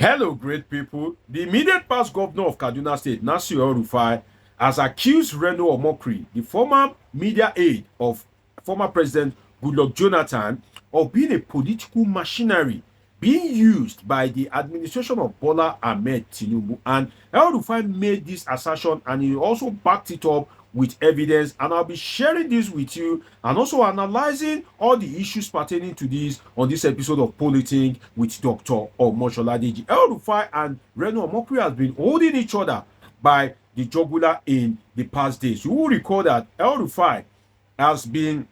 Hello, great people. The immediate past governor of Kaduna State, Nasir El-Rufai, has accused Reno Omokri, the former media aide of former President Goodluck Jonathan, of being a political machinery being used by the administration of Bola Tinubu. And El-Rufai made this assertion and he also backed it up with evidence, and I'll be sharing this with you and also analyzing all the issues pertaining to this on this episode of Politing with Dr. Omoshola. El-Rufai and Reno Omokri has been holding each other by the jugular in the past days. You will recall that El-Rufai has been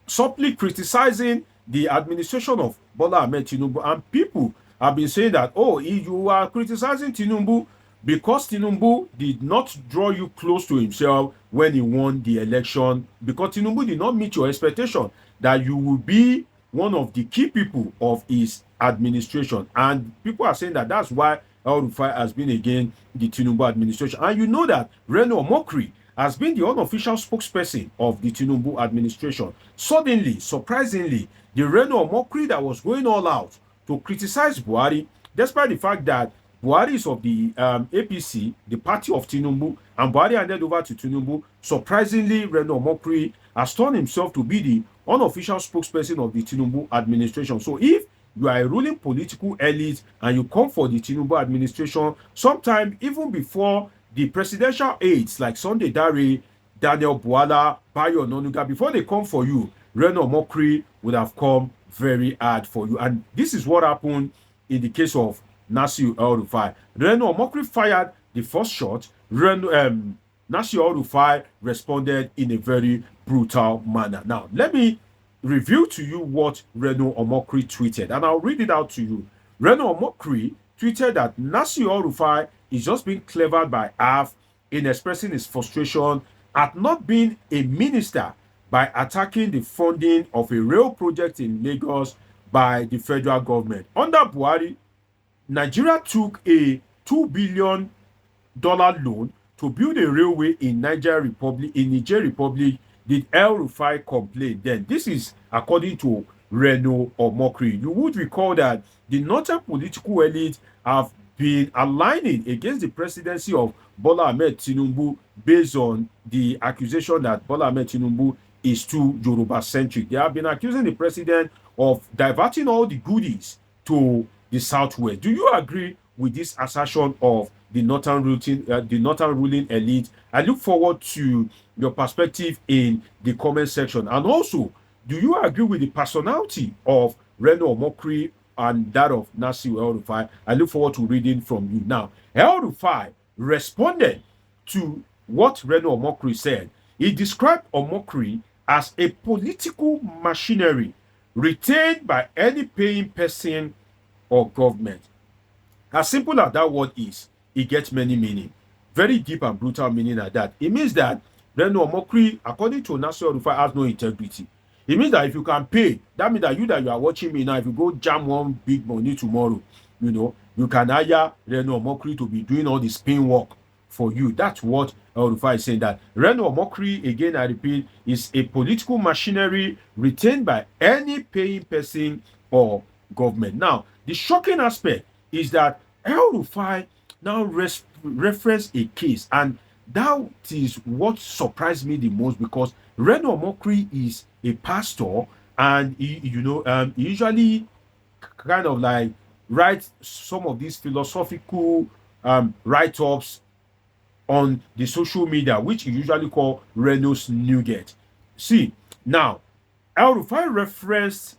subtly criticizing the administration of Bola Tinubu, and people have been saying that, oh, if you are criticizing Tinubu because Tinubu did not draw you close to himself when he won the election, because Tinubu did not meet your expectation that you will be one of the key people of his administration. And people are saying that that's why El-Rufai has been against the Tinubu administration. And you know that Reno Omokri has been the unofficial spokesperson of the Tinubu administration. Suddenly, surprisingly, the Reno Omokri that was going all out to criticize Buhari, despite the fact that Buhari is of the APC, the party of Tinubu, and Buhari handed over to Tinubu. Surprisingly, Reno Omokri has turned himself to be the unofficial spokesperson of the Tinubu administration. So if you are a ruling political elite and you come for the Tinubu administration, sometime even before the presidential aides like Sunday Dare, Daniel Bwala, Bayo Nonuga, before they come for you, Reno Omokri would have come very hard for you. And this is what happened in the case of Nasir El-Rufai. Reno Omokri fired the first shot. Nasir El-Rufai responded in a very brutal manner. Now, let me review to you what Reno Omokri tweeted, and I'll read it out to you. Reno Omokri tweeted that Nasir El-Rufai is just being clevered by half in expressing his frustration at not being a minister by attacking the funding of a rail project in Lagos by the federal government. Under Buhari, Nigeria took a $2 billion loan to build a railway in Niger Republic. Did El-Rufai complain? Then this is according to Reno Omokri. You would recall that the northern political elite have been aligning against the presidency of Bola Ahmed Tinubu based on the accusation that Bola Ahmed Tinubu is too Yoruba-centric. They have been accusing the president of diverting all the goodies to the southwest. Do you agree with this assertion of the northern ruling elite? I look forward to your perspective in the comment section. And also, do you agree with the personality of Reno Omokri and that of Nasir El-Rufai? I look forward to reading from you. Now, El-Rufai responded to what Reno Omokri said. He described Omokri as a political machinery retained by any paying person or government. As simple as that word is, it gets many meaning. Very deep and brutal meaning at that. It means that Reno Omokri, according to Nasir El-Rufai, has no integrity. It means that if you can pay, that means that you are watching me now, if you go jam one big money tomorrow, you can hire Reno Omokri to be doing all the spin work for you. That's what El-Rufai is saying, that Reno Omokri, again I repeat, is a political machinery retained by any paying person or government. Now, the shocking aspect is that El-Rufai now referenced a case, and that is what surprised me the most, because Reno Omokri is a pastor, and he usually kind of like writes some of these philosophical write-ups on the social media, which you usually call Reno's Nugget. See, now, El-Rufai referenced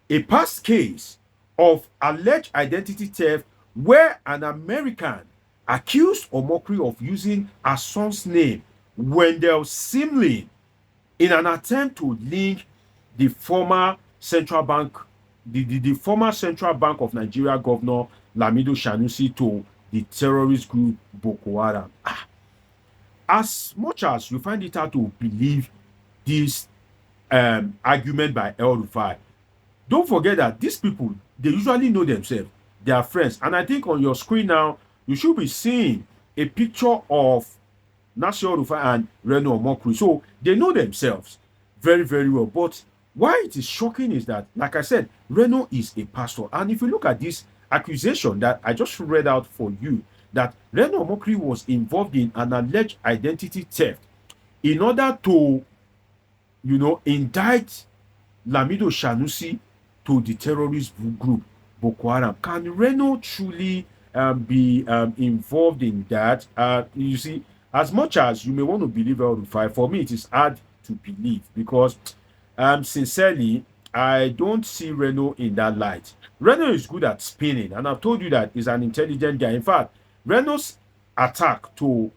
a past case of alleged identity theft where an American accused Omokri of using her son's name, Wendell Simlin, in an attempt to link the former central bank, the former Central Bank of Nigeria governor Lamido Sanusi to the terrorist group Boko Haram. As much as you find it hard to believe this argument by El-Rufai, don't forget that these people, they usually know themselves. They are friends. And I think on your screen now, you should be seeing a picture of Nasir El-Rufai and Reno Omokri. So they know themselves very, very well. But why it is shocking is that, like I said, Reno is a pastor. And if you look at this accusation that I just read out for you, that Reno Omokri was involved in an alleged identity theft in order to, indict Lamido Sanusi to the terrorist group Boko Haram. Can Reno truly be involved in that? You see, as much as you may want to believe El-Rufai, for me it is hard to believe because, sincerely, I don't see Reno in that light. Reno is good at spinning, and I've told you that he's an intelligent guy. In fact, Reno's attack to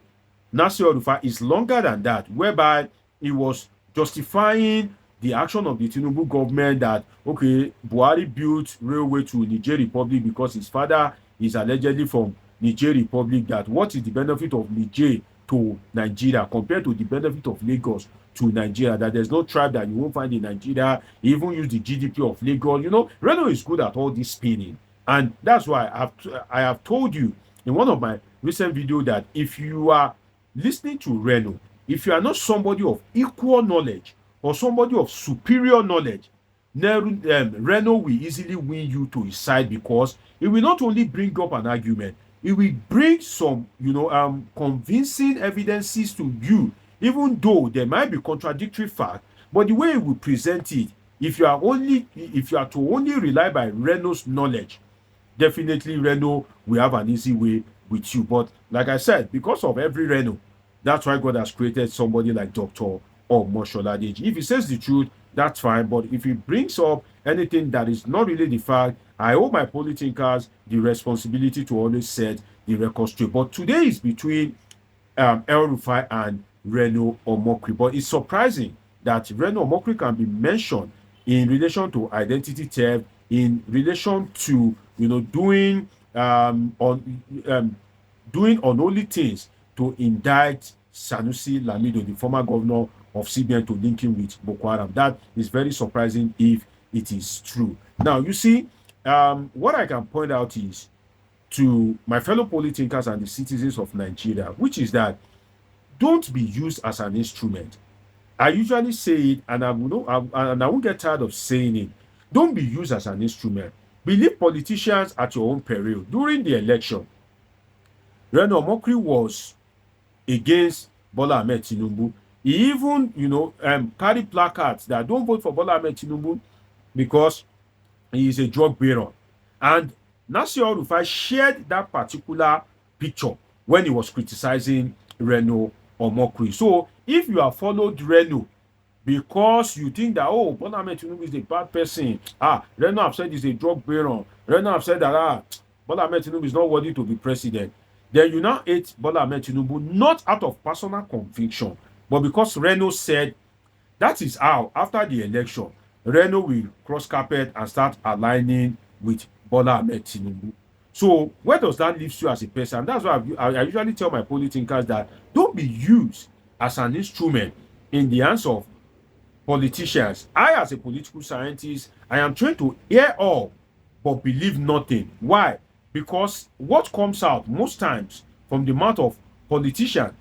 Nasir El-Rufai is longer than that, whereby he was justifying the action of the Tinubu government that, okay, Buhari built railway to Niger Republic because his father is allegedly from Niger Republic, that what is the benefit of Niger to Nigeria compared to the benefit of Lagos to Nigeria, that there's no tribe that you won't find in Nigeria, even use the GDP of Lagos. Reno is good at all this spinning. And that's why I have told you in one of my recent videos that if you are listening to Reno, if you are not somebody of equal knowledge or somebody of superior knowledge, Reno will easily win you to his side, because it will not only bring up an argument, it will bring some, convincing evidences to you, even though there might be contradictory facts. But the way it will present it, if you are to only rely by Reno's knowledge, definitely Reno will have an easy way with you. But like I said, because of every Reno, that's why God has created somebody like Dr. Omoshola. If he says the truth, that's fine. But if he brings up anything that is not really the fact, I owe my politicals the responsibility to always set the record straight. But today is between El-Rufai and Reno Omokri. But it's surprising that Reno Omokri can be mentioned in relation to identity theft, in relation to doing unholy things to indict Sanusi Lamido, the former governor of CBN, to link him with Boko Haram. That is very surprising if it is true. Now, you see, what I can point out is to my fellow politicals and the citizens of Nigeria, which is that don't be used as an instrument. I usually say it, and I won't get tired of saying it. Don't be used as an instrument. Believe politicians at your own peril. During the election, Reno Omokri was against Bola Tinubu. He even, carried placards that don't vote for Bola Tinubu because he is a drug baron. And Nasir El-Rufai shared that particular picture when he was criticizing Reno Omokri. So if you have followed Reno because you think that, oh, Bola Tinubu is a bad person, Reno have said he's a drug baron, Reno have said that Bola Tinubu is not worthy to be president, then you now hate Bola Tinubu not out of personal conviction, but because Reno said that is how, after the election, Reno will cross carpet and start aligning with Bola Tinubu. So where does that leave you as a person? That's why I usually tell my politicians that don't be used as an instrument in the hands of politicians. I, as a political scientist, I am trained to hear all but believe nothing. Why? Because what comes out most times from the mouth of politicians'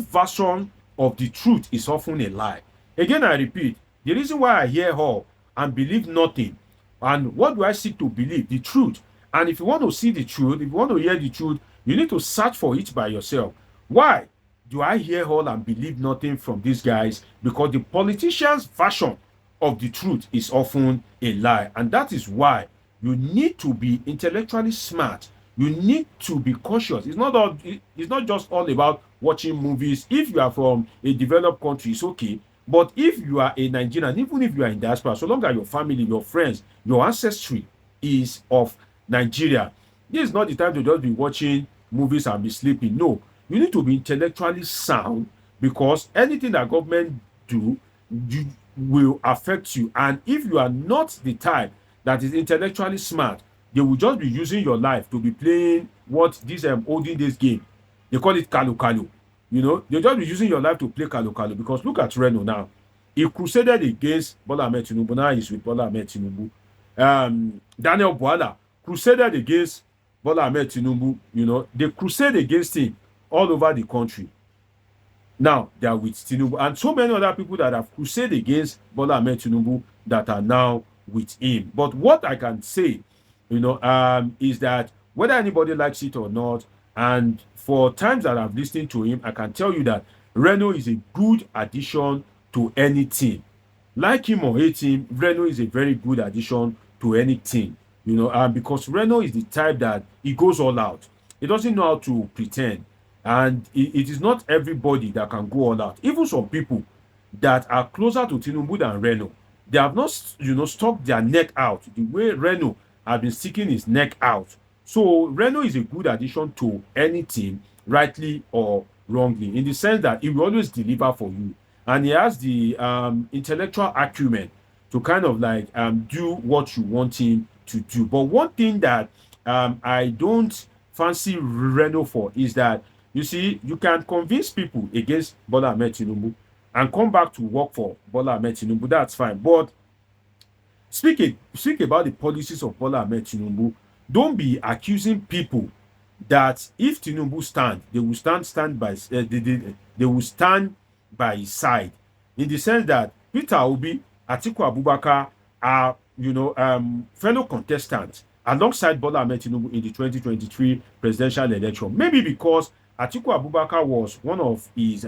version of the truth is often a lie. Again, I repeat, the reason why I hear all and believe nothing, and what do I seek to believe? The truth. And if you want to see the truth, if you want to hear the truth, you need to search for it by yourself. Why do I hear all and believe nothing from these guys? Because the politician's version of the truth is often a lie. And that is why you need to be intellectually smart. You need to be cautious. It's not just all about watching movies. If you are from a developed country, it's okay. But if you are a Nigerian, even if you are in diaspora, so long as your family, your friends, your ancestry is of Nigeria, this is not the time to just be watching movies and be sleeping. No, you need to be intellectually sound, because anything that government do will affect you. And if you are not the type that is intellectually smart, they will just be using your life to be playing what this olden days game, they call it kalu kalu. They'll just be using your life to play kalu kalu. Because look at Reno now. He crusaded against Bola Tinubu. Now he's with Bola Tinubu. Daniel Bwala crusaded against Bola Tinubu. They crusade against him all over the country. Now they are with Tinubu, and so many other people that have crusaded against Bola Tinubu that are now with him. But what I can say is that whether anybody likes it or not, and for times that I've listened to him, I can tell you that Reno is a good addition to any team. Like him or hate him, Reno is a very good addition to any team. Because Reno is the type that he goes all out. He doesn't know how to pretend, and it is not everybody that can go all out. Even some people that are closer to Tinubu than Reno, they have not, stuck their neck out the way Reno has been sticking his neck out. So Reno is a good addition to any team, rightly or wrongly, in the sense that he will always deliver for you, and he has the intellectual acumen to kind of like do what you want him to do. But one thing that I don't fancy Reno for is that, you see, you can convince people against Bola Ahmed Tinubu and come back to work for Bola Ahmed Tinubu. That's fine. But speak about the policies of Bola Ahmed Tinubu. Don't be accusing people that if Tinubu stand, they will stand by they will stand by his side, in the sense that Peter Obi, Atiku Abubakar are fellow contestants alongside Bola Ahmed Tinubu in the 2023 presidential election. Maybe because Atiku Abubakar was one of his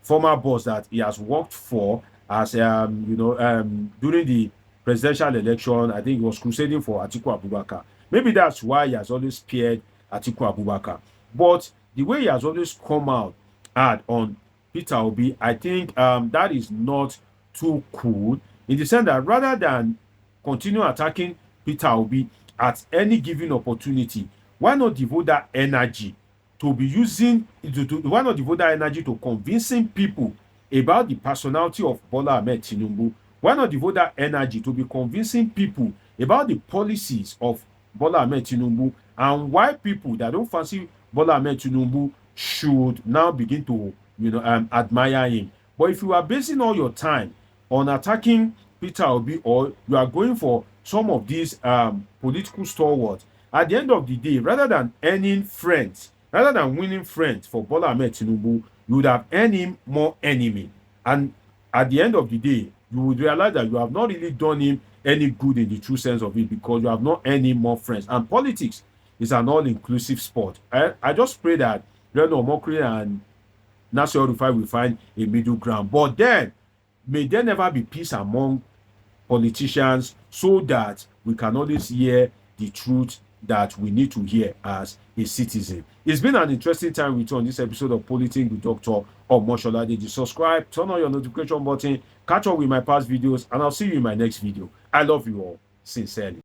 former boss that he has worked for as during the presidential election. I think he was crusading for Atiku Abubakar. Maybe that's why he has always spared Atiku Abubakar. But the way he has always come out hard on Peter Obi, I think that is not too cool, in the sense that rather than continue attacking Peter Obi at any given opportunity, why not devote that energy to be using why not devote that energy to convincing people about the personality of Bola Ahmed Tinubu? Why not devote that energy to be convincing people about the policies of Bola Ahmed Tinubu, and why people that don't fancy Bola Ahmed Tinubu should now begin to admire him? But if you are basing all your time on attacking Peter Obi, or you are going for some of these political stalwarts, at the end of the day, rather than winning friends for Bola Ahmed Tinubu, you would have earned him more enemy. And at the end of the day, you would realize that you have not really done him any good in the true sense of it, because you have not earned him more friends. And politics is an all-inclusive sport. I just pray that Reno Omokri and Nasir El-Rufai will find a middle ground. But then, may there never be peace among politicians, so that we can always hear the truth that we need to hear as a citizen. It's been an interesting time with you on this episode of Politics with Dr. Omoshola. Did you subscribe? Turn on your notification button, catch up with my past videos, and I'll see you in my next video. I love you all, sincerely.